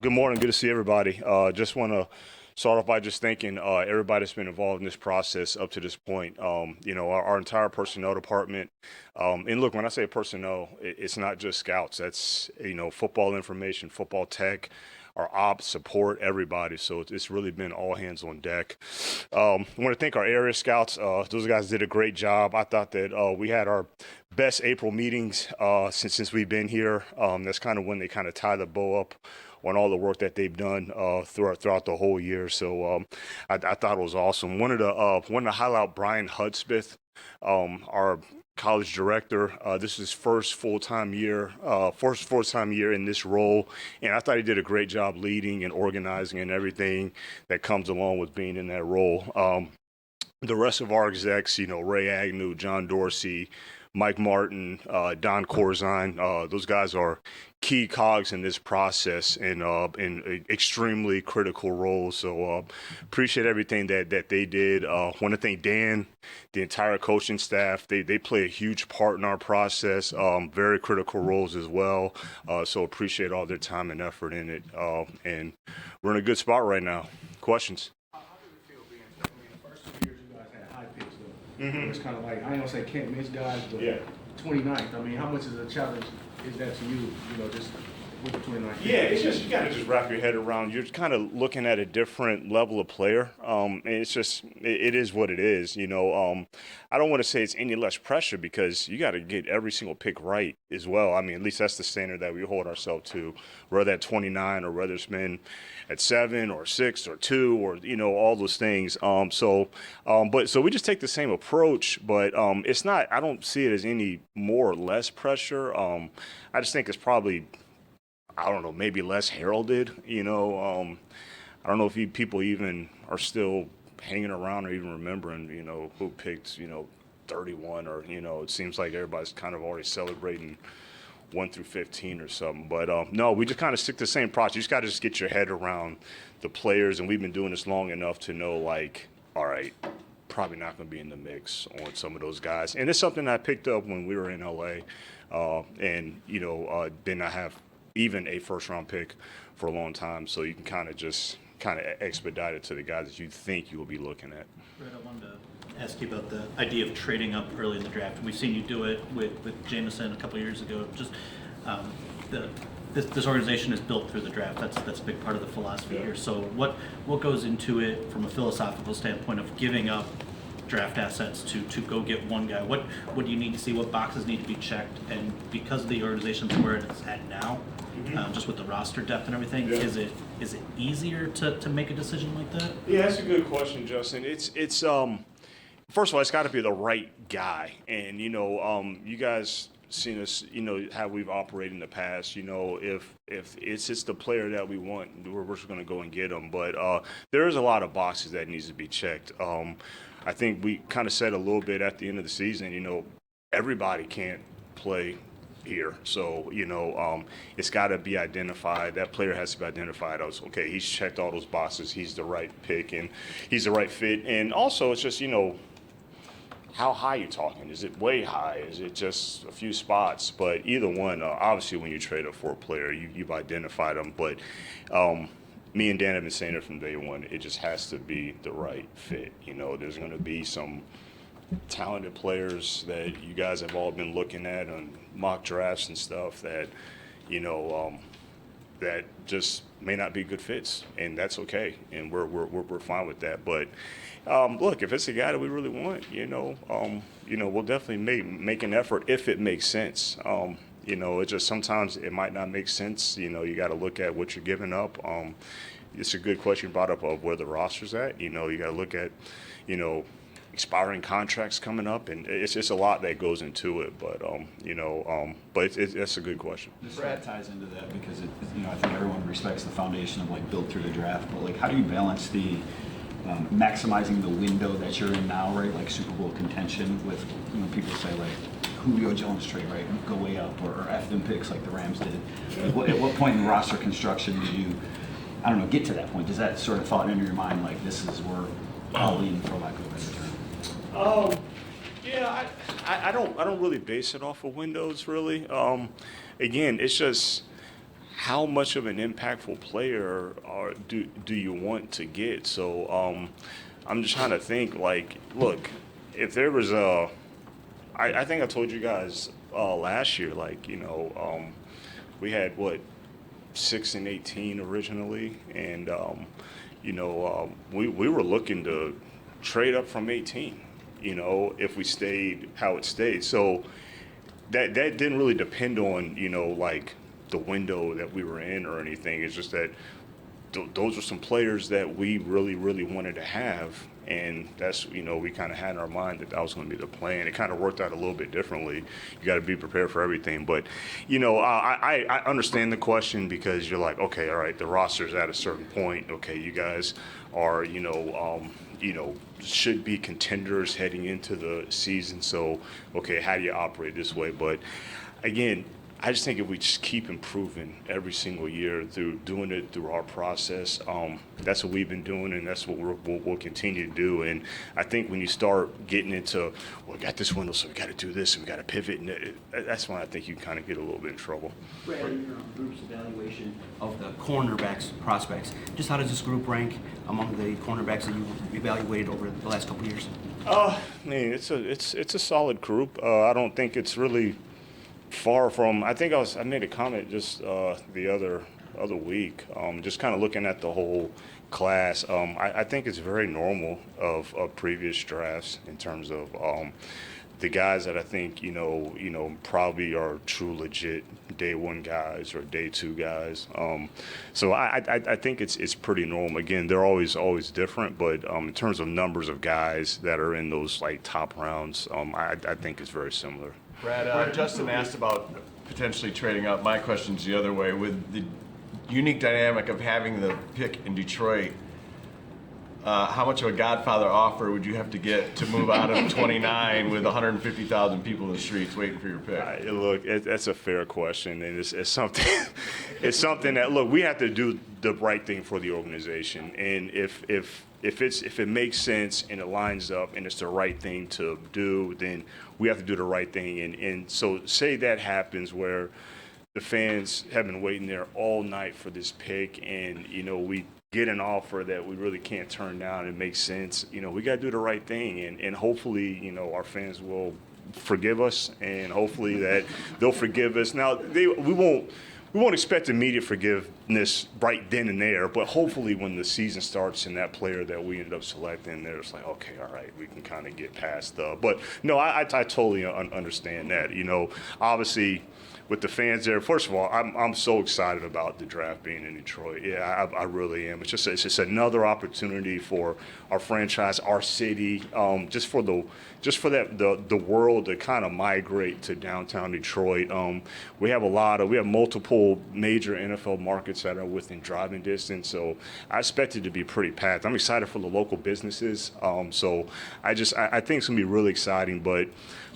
Good morning. Good to see everybody. Just want to start off by just thanking everybody that's been involved in this process up to this point. Our entire personnel department. And look, when I say personnel, it's not just scouts. That's, football information, football tech, our ops, support, everybody. So it's really been all hands on deck. I want to thank our area scouts. Those guys did a great job. I thought that we had our best April meetings since we've been here. That's kind of when they kind of tie the bow up on all the work that they've done throughout the whole year. So I thought it was awesome. Wanted to highlight Brian Hudspeth, our college director. This is his first full-time year, in this role, and I thought he did a great job leading and organizing and everything that comes along with being in that role. The rest of our execs, Ray Agnew, John Dorsey, Mike Martin, Don Corzine, those guys are key cogs in this process and in extremely critical roles. So appreciate everything that they did. Want to thank Dan, the entire coaching staff. They play a huge part in our process, very critical roles as well. So appreciate all their time and effort in it. And we're in a good spot right now. Questions? How did it feel being? I mean, the first 2 years you guys had high picks though. It was kind of like I ain't gonna say can't miss guys, but Yeah. 29th. I mean, how much of a challenge is that to you? Just with the 29th. Yeah, it's just you got to just wrap your head around. You're kind of looking at a different level of player. And it's just it is what it is. I don't want to say it's any less pressure because you got to get every single pick right as well. I mean, at least that's the standard that we hold ourselves to. Whether at 29 or whether it's been at 7 or 6 or 2 or all those things. So we just take the same approach, but it's not. I don't see it as any more or less pressure. I just think it's probably, I don't know, maybe less heralded. I don't know if people even are still hanging around or even remembering, who picked, 31 or, it seems like everybody's kind of already celebrating 1 through 15 or something. But no, we just kind of stick to the same process. You just got to just get your head around the players, and we've been doing this long enough to know, like, all right, probably not going to be in the mix on some of those guys. And it's something I picked up when we were in LA, and did not have even a first round pick for a long time. So you can kind of expedite it to the guys that you think you will be looking at. Brett, I wanted to ask you about the idea of trading up early in the draft. We've seen you do it with Jameson a couple of years ago. Just this organization is built through the draft. That's a big part of the philosophy here. So what goes into it from a philosophical standpoint of giving up draft assets to go get one guy? What do you need to see? What boxes need to be checked? And because the organization's where it's at now, just with the roster depth and everything, is it easier to make a decision like that? Yeah, that's a good question, Justin. It's first of all, it's got to be the right guy, and you guys seen us, how we've operated in the past. If it's just the player that we want, we're just going to go and get them. But there is a lot of boxes that needs to be checked. I think we kind of said a little bit at the end of the season. Everybody can't play here, so it's got to be identified. That player has to be identified as, okay, he's checked all those boxes, he's the right pick and he's the right fit. And also it's just how high you talking? Is it way high? Is it just a few spots? But either one, obviously when you trade up for a player, you've identified them. But me and Dan have been saying it from day one. It just has to be the right fit. There's going to be some talented players that you guys have all been looking at on mock drafts and stuff that that just may not be good fits, and that's okay, and we're fine with that. But look, if it's a guy that we really want, we'll definitely make an effort if it makes sense. It just sometimes it might not make sense. You got to look at what you're giving up. It's a good question you brought up of where the roster's at. You got to look at, expiring contracts coming up, and it's just a lot that goes into it. But that's a good question. Brad ties into that because I think everyone respects the foundation of like built through the draft. But like, how do you balance the maximizing the window that you're in now, right? Like Super Bowl contention with people say like Julio Jones trade, right? Go way up or F them picks like the Rams did. Like, at what point in roster construction did you, I don't know, get to that point? Does that sort of thought enter your mind like this is where all in, for lack of a better term? Yeah, I don't really base it off of windows really. Again, it's just how much of an impactful player do you want to get? So I'm just trying to think. Like, look, if there was I think I told you guys last year. Like, we had what 6 and 18 originally, and we were looking to trade up from 18. If we stayed how it stayed. So that didn't really depend on like the window that we were in or anything. It's just that those are some players that we really really wanted to have, and that's we kind of had in our mind that was going to be the plan. It kind of worked out a little bit differently. You got to be prepared for everything, but I understand the question, because you're like, okay, all right, the roster's at a certain point. Okay, you guys are should be contenders heading into the season. So, okay, how do you operate this way? But again, I just think if we just keep improving every single year through doing it through our process, that's what we've been doing, and that's what we'll continue to do. And I think when you start getting into, well, we got this window, so we got to do this, and we got to pivot, and that's when I think you kind of get a little bit in trouble. Brad, in your group's evaluation of the cornerbacks prospects, just how does this group rank among the cornerbacks that you evaluated over the last couple of years? Man, it's a solid group. I don't think it's really far from. I think I made a comment just the other week, just kind of looking at the whole class. I think it's very normal of previous drafts in terms of the guys that I think probably are true legit day one guys or day two guys. So I think it's pretty normal. Again, they're always different, but in terms of numbers of guys that are in those like top rounds, I think it's very similar. Brad, Justin asked about potentially trading up. My question's the other way. With the unique dynamic of having the pick in Detroit, how much of a Godfather offer would you have to get to move out of 29 with 150,000 people in the streets waiting for your pick? Look, that's a fair question, and it's something. It's something that, look, we have to do the right thing for the organization, and if it makes sense and it lines up and it's the right thing to do, then we have to do the right thing. And so say that happens where the fans have been waiting there all night for this pick, and we get an offer that we really can't turn down. It makes sense. We got to do the right thing, and hopefully our fans will forgive us, and hopefully that they'll forgive us. Now we won't expect immediate forgiveness right then and there, but hopefully when the season starts and that player that we ended up selecting, they're just like, okay, all right, we can kind of get past but no, I totally understand that. Obviously with the fans there, first of all, I'm so excited about the draft being in Detroit. Yeah, I really am. It's just another opportunity for our franchise, our city, just for the world to kind of migrate to downtown Detroit. We have multiple major NFL markets that are within driving distance, so I expect it to be pretty packed. I'm excited for the local businesses. So I think it's gonna be really exciting. But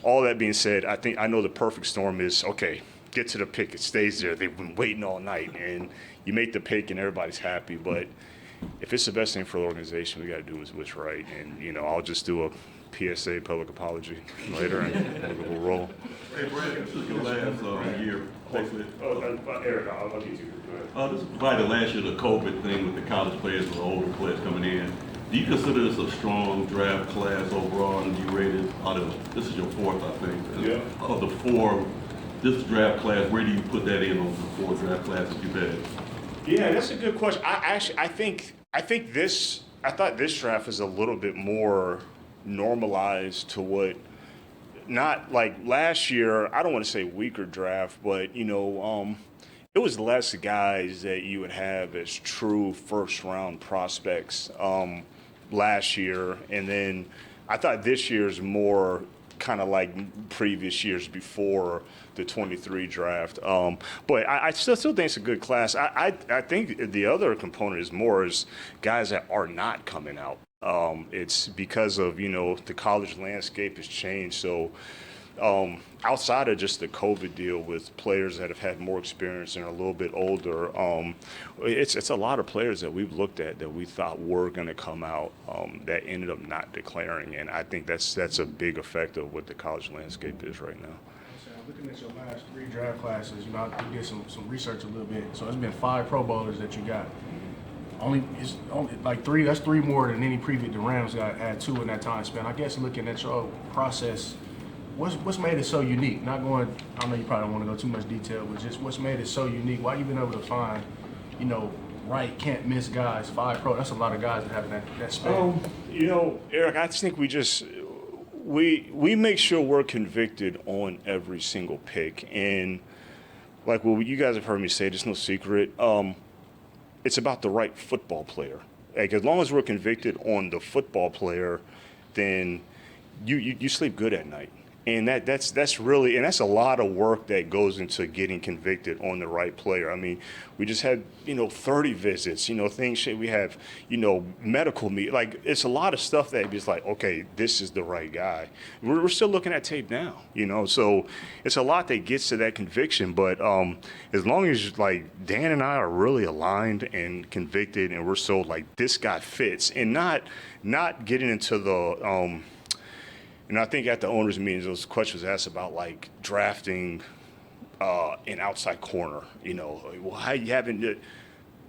all that being said, I know the perfect storm is okay. Get to the pick, it stays there. They've been waiting all night, and you make the pick, and everybody's happy. But if it's the best thing for the organization, we got to do what's right. And I'll just do a PSA, public apology, later, and we'll roll. Hey, Brad, this is your last year. Eric, I'll get you. This is probably the last year of the COVID thing with the college players and the older players coming in. Do you consider this a strong draft class overall? And you rated this is your fourth, I think. Yeah. Of the four. This draft class, where do you put that in on the four draft classes you've had? Yeah, that's a good question. I thought this draft is a little bit more normalized to what, not like last year. I don't want to say weaker draft, but it was less guys that you would have as true first round prospects last year, and then I thought this year's more kind of like previous years before the 23 draft. But I still think it's a good class. I think the other component is guys that are not coming out. It's because of, the college landscape has changed. So outside of just the COVID deal with players that have had more experience and are a little bit older, it's a lot of players that we've looked at that we thought were going to come out that ended up not declaring. And I think that's a big effect of what the college landscape is right now. looking at your last 3 draft classes, I did some research a little bit. So it's been 5 Pro Bowlers that you got. It's only like 3. That's 3 more than any previous. The Rams got had 2 in that time span. I guess looking at your process, what's made it so unique? Not going. I know you probably don't want to go too much detail, but just what's made it so unique? Why you been able to find, right, can't miss guys, 5 Pro? That's a lot of guys that have that span. Eric, I just think we make sure we're convicted on every single pick, and like what you guys have heard me say, there's no secret. It's about the right football player. Like, as long as we're convicted on the football player, then you sleep good at night. And that's really, and that's a lot of work that goes into getting convicted on the right player. I mean, we just had 30 visits, things we have, medical like it's a lot of stuff that is like, okay, this is the right guy. We're still looking at tape now, so it's a lot that gets to that conviction. But as long as like Dan and I are really aligned and convicted, and we're so like this guy fits, and not getting into the and I think at the owners' meetings, those questions asked about like drafting an outside corner. Well, how you haven't?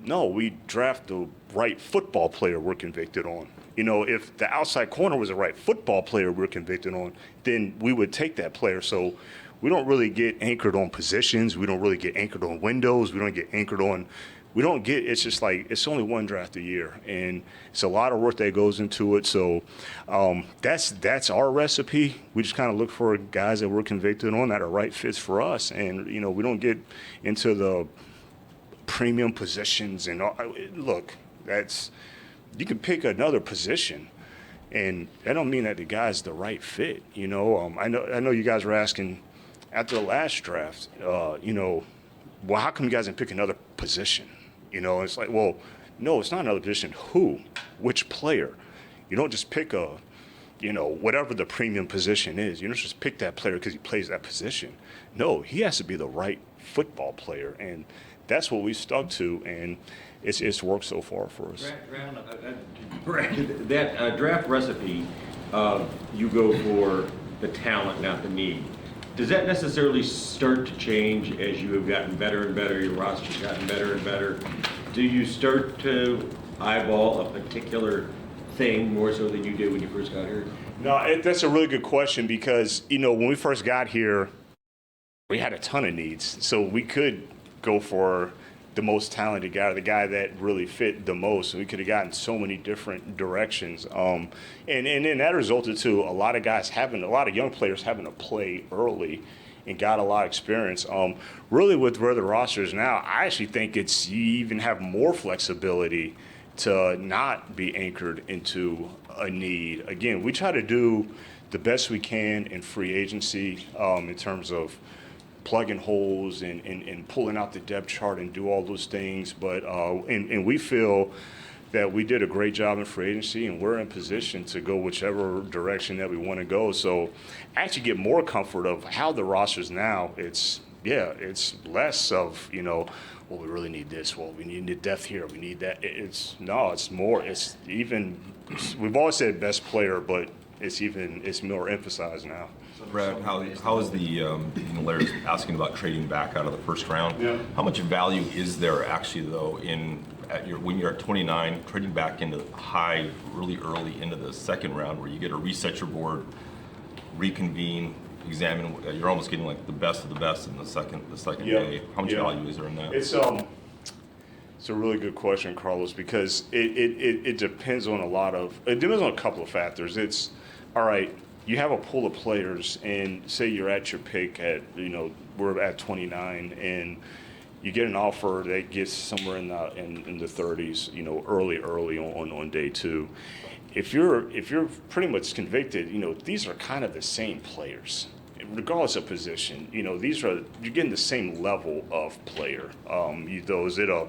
No, we draft the right football player we're convicted on. If the outside corner was the right football player we're convicted on, then we would take that player. So we don't really get anchored on positions. We don't really get anchored on windows. We don't get anchored on. It's just like, it's only one draft a year, and it's a lot of work that goes into it. So that's our recipe. We just kind of look for guys that we're convicted on that are right fits for us. And, we don't get into the premium positions and look, you can pick another position, and that don't mean that the guy's the right fit. I know you guys were asking after the last draft, well, how come you guys didn't pick another position? It's like, well, no, it's not another position. Who? Which player? You don't just pick whatever the premium position is. You don't just pick that player because he plays that position. No, he has to be the right football player, and that's what we stuck to, and it's worked so far for us. That draft recipe, you go for the talent, not the need. Does that necessarily start to change as you have gotten better and better, your roster's gotten better and better? Do you start to eyeball a particular thing more so than you did when you first got here? No, that's a really good question because, when we first got here, we had a ton of needs. So we could go for the most talented guy, the guy that really fit the most. We could have gotten so many different directions. And then that resulted to a lot of young players having to play early and got a lot of experience. Really with where the roster is now, I actually think you even have more flexibility to not be anchored into a need. Again, we try to do the best we can in free agency in terms of plugging holes and pulling out the depth chart and do all those things. But and we feel that we did a great job in free agency, and we're in position to go whichever direction that we want to go. So I actually get more comfort of how the roster's now. It's less of, well, we really need this. Well, we need the depth here. We need that. It's more. It's even, we've always said best player, but it's more emphasized now. Brad, how is Larry's asking about trading back out of the first round? Yeah. How much value is there actually, though, when you're at 29, trading back into high, really early into the second round, where you get to reset your board, reconvene, examine? You're almost getting like the best of the best in the second day. How much value is there in that? It's a really good question, Carlos, because it depends on a couple of factors. It's all right. You have a pool of players, and say you're at your pick we're at 29, and you get an offer that gets somewhere in the 30s, early on day 2. If you're pretty much convicted, these are kind of the same players, regardless of position. You're getting the same level of player. Is it a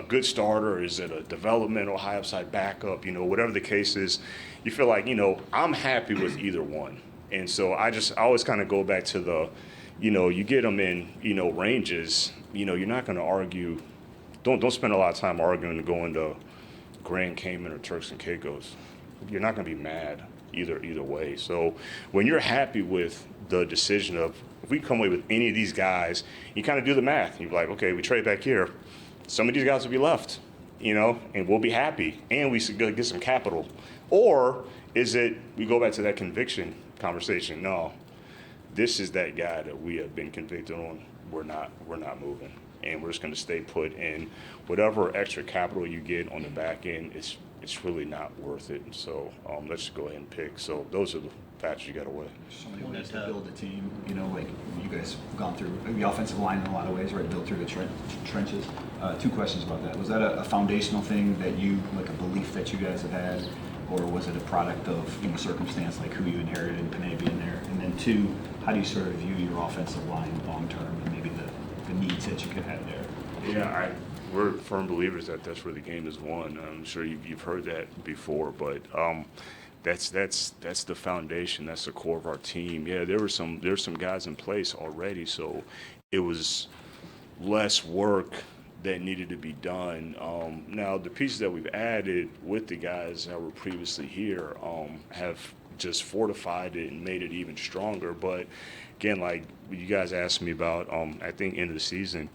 good starter? Is it a developmental high upside backup? Whatever the case is, you feel like, I'm happy with either one. And so I always kind of go back to you get them in, ranges. You're not going to argue. Don't spend a lot of time arguing to go into Grand Cayman or Turks and Caicos. You're not going to be mad either way. So when you're happy with the decision of if we come away with any of these guys, you kind of do the math. You're like, okay, we trade back here. Some of these guys will be left, and we'll be happy, and we should go get some capital. Or is it we go back to that conviction conversation? No, this is that guy that we have been convicted on. We're not moving, and we're just going to stay put. And whatever extra capital you get on the back end, it's really not worth it. So let's just go ahead and pick. So those are the factors you got to weigh. So many ways to build a team, like you guys have gone through the offensive line in a lot of ways, right? Built through the trenches. 2 questions about that. Was that a foundational thing that you, like a belief that you guys have had, or was it a product of circumstance, like who you inherited in Panay being there? And then 2, how do you sort of view your offensive line long term and maybe the needs that you could have there? Yeah, we're firm believers that that's where the game is won. I'm sure you've heard that before, but that's the foundation. That's the core of our team. Yeah, there's some guys in place already, so it was less work that needed to be done. Now, the pieces that we've added with the guys that were previously here have just fortified it and made it even stronger. But again, like you guys asked me about, I think end of the season,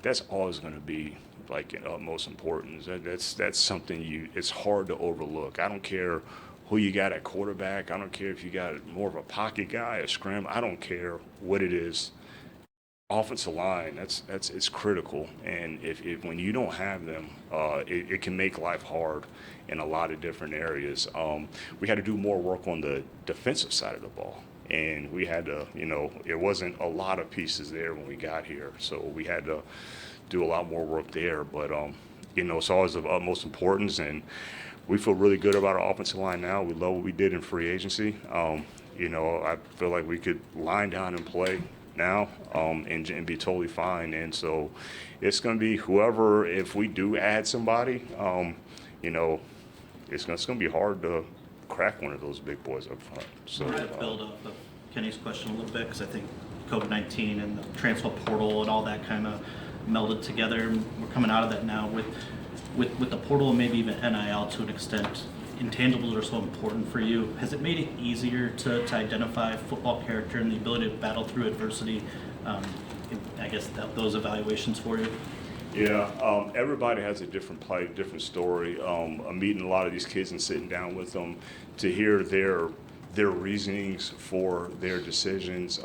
that's always going to be like in utmost importance. That's something it's hard to overlook. I don't care who you got at quarterback. I don't care if you got more of a pocket guy, a scramble. I don't care what it is. Offensive line, it's critical, and if when you don't have them, it can make life hard in a lot of different areas. We had to do more work on the defensive side of the ball, and we had to, it wasn't a lot of pieces there when we got here, so we had to do a lot more work there. But it's always of utmost importance, and we feel really good about our offensive line now. We love what we did in free agency. I feel like we could line down and play now and be totally fine. And so it's going to be whoever, if we do add somebody, it's going to be hard to crack one of those big boys up front. So to build off of Kenny's question a little bit, because I think COVID-19 and the transfer portal and all that kind of melded together, and we're coming out of that now with the portal and maybe even NIL to an extent. Intangibles are so important for you. Has it made it easier to identify football character and the ability to battle through adversity? I guess those evaluations for you? Yeah, everybody has a different play, different story. I'm meeting a lot of these kids and sitting down with them to hear their reasonings for their decisions.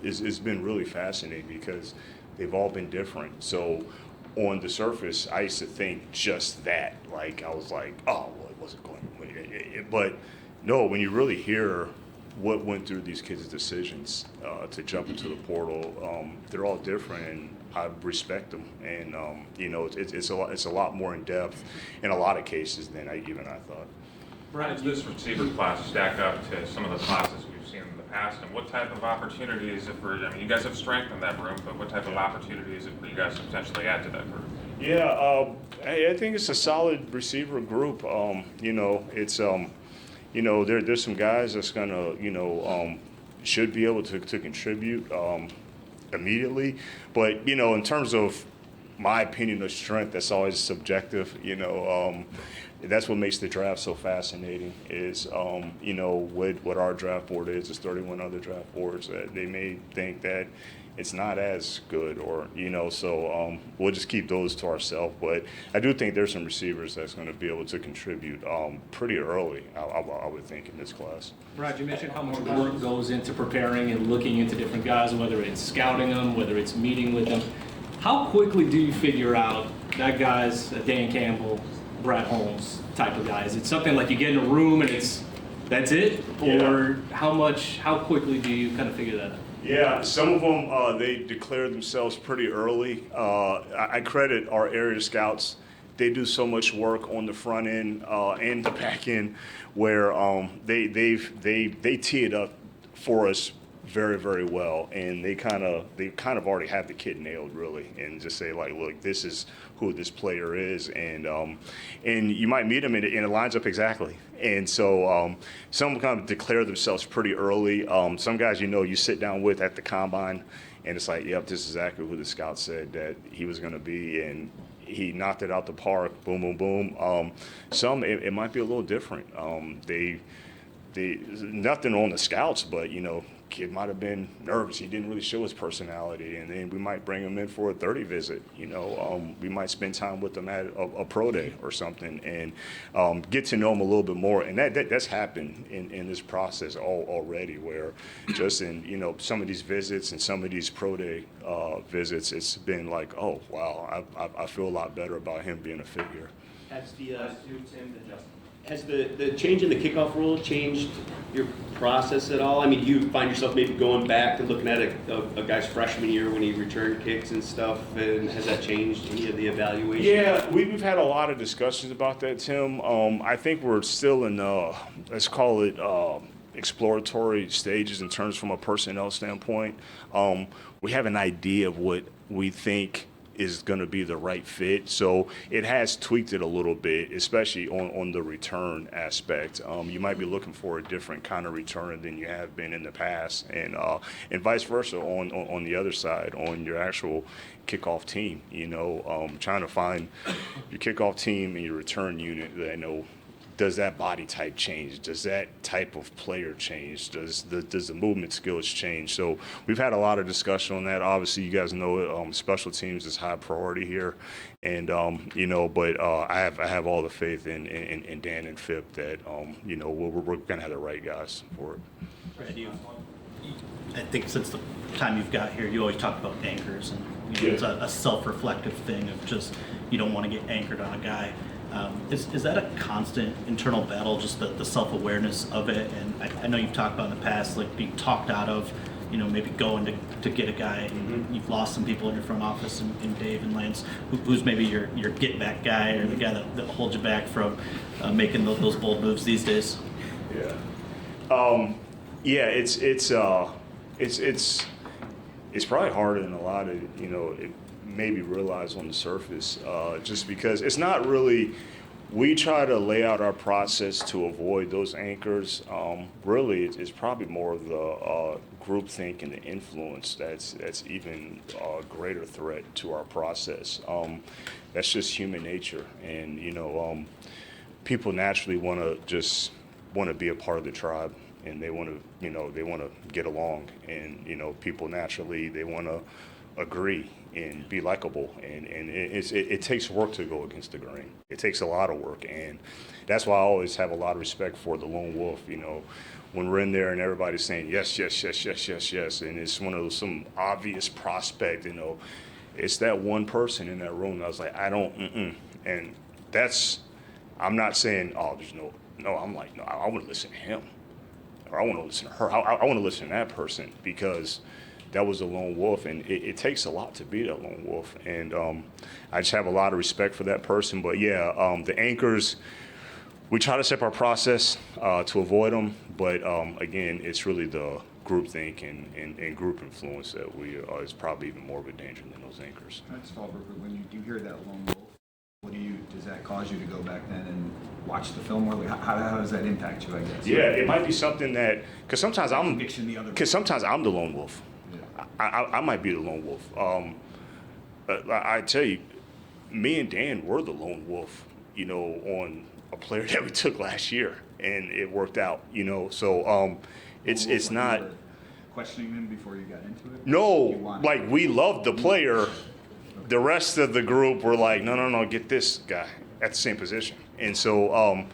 It's been really fascinating because they've all been different. So on the surface, I used to think just that. Like, I was like, oh, well, it wasn't going. But no, when you really hear what went through these kids' decisions to jump into the portal, they're all different, and I respect them. And it's a lot more in depth in a lot of cases than I thought. How does this receiver class stack up to some of the classes we've seen in the past, and what type of opportunity is it for? I mean, you guys have strengthened that room, but what type of opportunity is it for you guys to potentially add to that group? Yeah, I think it's a solid receiver group. It's there's some guys that's gonna should be able to contribute immediately, but in terms of my opinion of strength, that's always subjective. That's what makes the draft so fascinating. Is what our draft board is. There's 31 other draft boards that they may think that it's not as good, or so we'll just keep those to ourselves. But I do think there's some receivers that's going to be able to contribute pretty early, I would think, in this class. Brad, you mentioned how much work goes into preparing and looking into different guys, whether it's scouting them, whether it's meeting with them. How quickly do you figure out that guy's a Dan Campbell, Brad Holmes type of guy? Is it something like you get in a room and that's it? Or how quickly do you kind of figure that out? Yeah, some of them, they declare themselves pretty early. I credit our area scouts. They do so much work on the front end and the back end where they tee it up for us very, very well, and they kind of already have the kid nailed, really, and just say, like, look, this is who this player is, and you might meet him and it lines up exactly. And so some kind of declare themselves pretty early. Some guys you sit down with at the combine, and it's like, yep, this is exactly who the scout said that he was going to be, and he knocked it out the park, boom, boom, boom. Some, it might be a little different. They nothing on the scouts, but kid might have been nervous. He didn't really show his personality, and then we might bring him in for a 30 visit. We might spend time with him at a pro day or something, and get to know him a little bit more. And that's happened in this process already, where just in some of these visits and some of these pro day visits, it's been like, oh wow, I feel a lot better about him being a fit here. Has the change in the kickoff rule changed your process at all? I mean, do you find yourself maybe going back and looking at a guy's freshman year when he returned kicks and stuff, and has that changed any of the evaluation? Yeah, we've had a lot of discussions about that, Tim. I think we're still in, let's call it exploratory stages in terms from a personnel standpoint. We have an idea of what we think is going to be the right fit. So it has tweaked it a little bit, especially on the return aspect. You might be looking for a different kind of return than you have been in the past, and vice versa on the other side, on your actual kickoff team. Trying to find your kickoff team and your return unit that does that body type change? Does that type of player change? Does the movement skills change? So we've had a lot of discussion on that. Obviously, you guys know it, special teams is high priority here, and but I have all the faith in Dan and Phip that we're gonna have the right guys for it. Brad, I think since the time you've got here, you always talk about anchors, and it's a self-reflective thing of just you don't want to get anchored on a guy. Is that a constant internal battle, just the self-awareness of it? And I know you've talked about in the past, like being talked out of, maybe going to get a guy. Mm-hmm. You've lost some people in your front office, in Dave and Lance, who's maybe your get back guy, or the guy that holds you back from making those bold moves these days. Yeah. It's probably harder than a lot of maybe realize on the surface, just because it's not really. We try to lay out our process to avoid those anchors. Really, it's probably more of the groupthink and the influence that's even a greater threat to our process. That's just human nature, and people naturally want to be a part of the tribe, and they want to get along, and people naturally they want to agree and be likable, and it takes work to go against the grain. It takes a lot of work, and that's why I always have a lot of respect for the lone wolf. When we're in there and everybody's saying yes, yes, yes, yes, yes, yes, and it's some obvious prospect, it's that one person in that room that I was like, I don't, and I'm not saying, oh, there's no, I'm like, no, I want to listen to him, or I want to listen to her. I want to listen to that person, because that was a lone wolf, and it takes a lot to be that lone wolf, and I just have a lot of respect for that person. But yeah, the anchors, we try to set our process to avoid them, but again, it's really the groupthink and group influence that is probably even more of a danger than those anchors. Can I just follow up real quick? When you do hear that lone wolf, does that cause you to go back then and watch the film more? Like, how does that impact you, I guess? Yeah, it might be something that, because sometimes I'm the lone wolf. I might be the lone wolf. I tell you, me and Dan were the lone wolf, on a player that we took last year, and it worked out, So it's not. You were questioning him before you got into it? No, like we loved the player. The rest of the group were like, no, get this guy at the same position, and so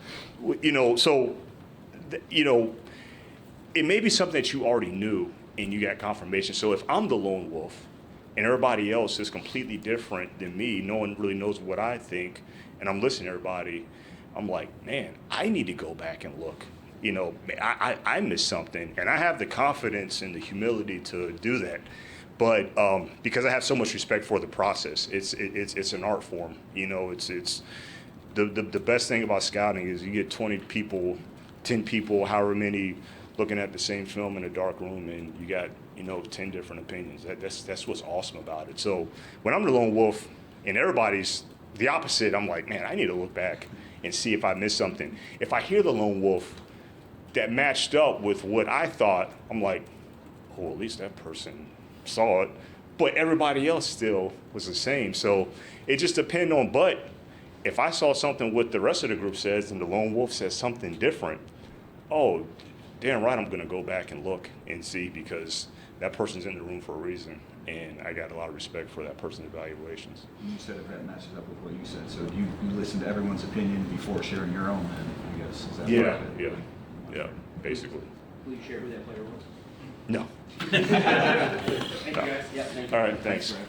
it may be something that you already knew, and you got confirmation. So if I'm the lone wolf and everybody else is completely different than me, no one really knows what I think, and I'm listening to everybody, I'm like, man, I need to go back and look. I missed something, and I have the confidence and the humility to do that. But because I have so much respect for the process, it's an art form. It's the best thing about scouting is you get 20 people, 10 people, however many, looking at the same film in a dark room, and you got 10 different opinions. That's what's awesome about it. So when I'm the lone wolf and everybody's the opposite, I'm like, man, I need to look back and see if I missed something. If I hear the lone wolf that matched up with what I thought, I'm like, oh, at least that person saw it, but everybody else still was the same. So it just depends on. But if I saw something what the rest of the group says and the lone wolf says something different, oh, damn right I'm going to go back and look and see, because that person's in the room for a reason, and I got a lot of respect for that person's evaluations. You said if that matches up with what you said, so you listen to everyone's opinion before sharing your own, then, I guess, is that Yeah, right? yeah, basically. Will you share who that player was? No. Thank you, guys. Yeah, thank you. All right, thanks. Right.